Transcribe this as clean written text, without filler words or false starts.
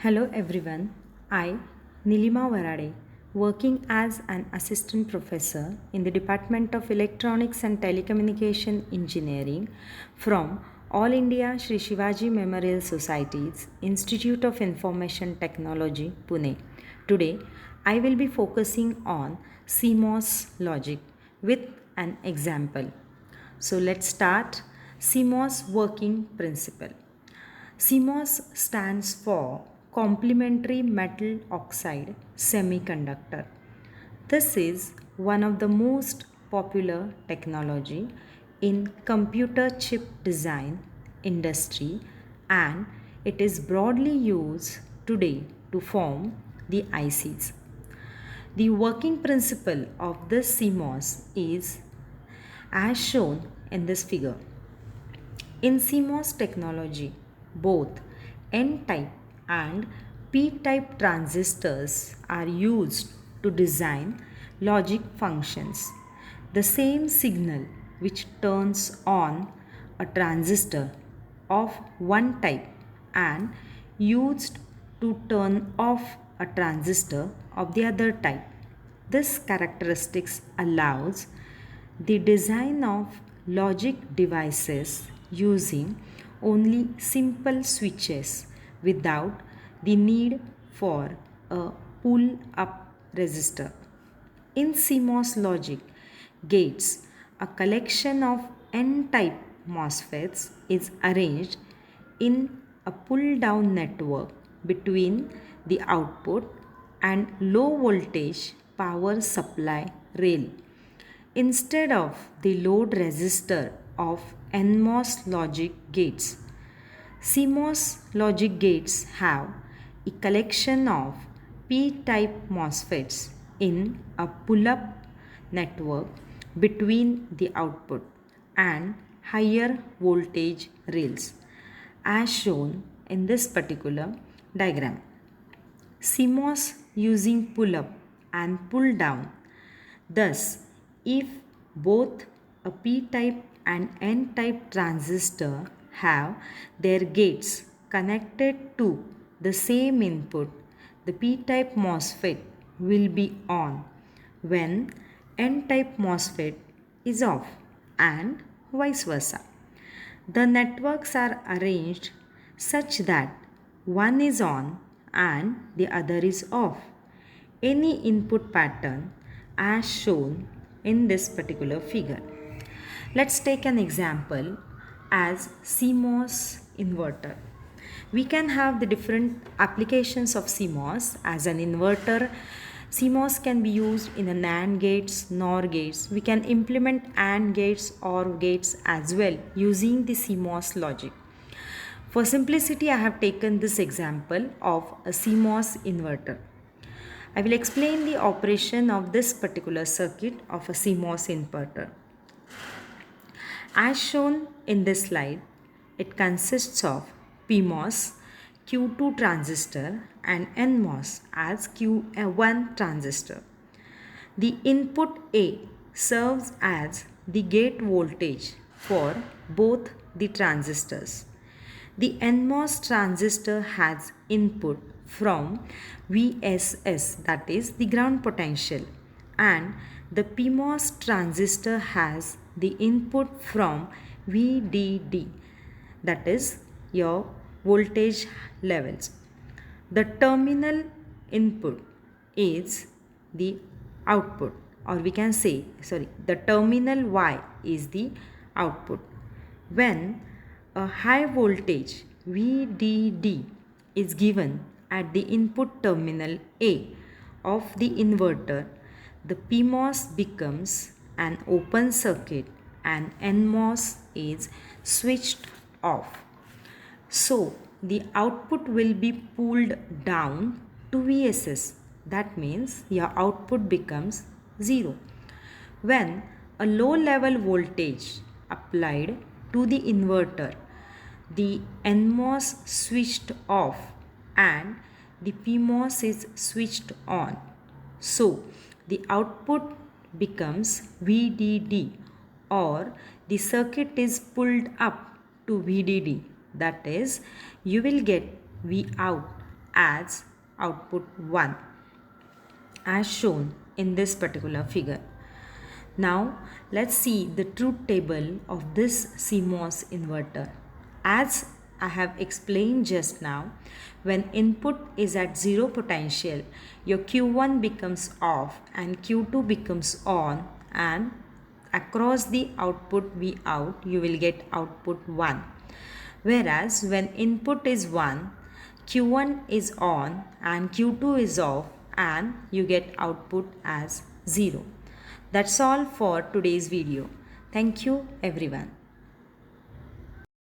Hello everyone, I, Nilima Warade, working as an assistant professor in the Department of Electronics and Telecommunication Engineering from All India Sri Shivaji Memorial Society's Institute of Information Technology, Pune. Today, I will be focusing on CMOS logic with an example. So let's start CMOS working principle. CMOS stands for complementary metal oxide semiconductor. This is one of the most popular technology in computer chip design industry, and it is broadly used today to form the ICs. The working principle of this CMOS is as shown in this figure. In CMOS technology, both N-type and P-type transistors are used to design logic functions. The same signal which turns on a transistor of one type and used to turn off a transistor of the other type. This characteristics allows the design of logic devices using only simple switches without the need for a pull-up resistor. In CMOS logic gates, a collection of N-type MOSFETs is arranged in a pull-down network between the output and low voltage power supply rail. Instead of the load resistor of NMOS logic gates, CMOS logic gates have a collection of P-type MOSFETs in a pull-up network between the output and higher voltage rails, as shown in this particular diagram. CMOS using pull-up and pull-down. Thus, if both a P-type and N-type transistor have their gates connected to the same input, the P-type MOSFET will be on when N-type MOSFET is off, and vice versa. The networks are arranged such that one is on and the other is off. Any input pattern as shown in this particular figure. Let's take an example as CMOS inverter. We can have the different applications of CMOS as an inverter. CMOS can be used in a NAND gates, NOR gates. We can implement AND gates or gates as well using the CMOS logic. For simplicity, I have taken this example of a CMOS inverter. I will explain the operation of this particular circuit of a CMOS inverter. As shown in this slide, it consists of PMOS, Q2 transistor and NMOS as Q1 transistor. The input A serves as the gate voltage for both the transistors. The NMOS transistor has input from VSS, that is the ground potential, and the PMOS transistor has the input from VDD, that is your voltage levels. The terminal input is the output, or we can say the terminal Y is the output. When a high voltage VDD is given at the input terminal A of the inverter, the PMOS becomes an open circuit and NMOS is switched off. So the output will be pulled down to VSS. That means your output becomes 0. When a low level voltage applied to the inverter, the NMOS switched off and the PMOS is switched on. So the output becomes VDD, or the circuit is pulled up to VDD. That is, you will get V out as output 1 as shown in this particular figure. Now let's see the truth table of this CMOS inverter. As I have explained just now, when input is at 0 potential, your Q1 becomes off and Q2 becomes on, and across the output V out you will get output 1. Whereas when input is 1, Q1 is on and Q2 is off, and you get output as 0. That's all for today's video. Thank you everyone.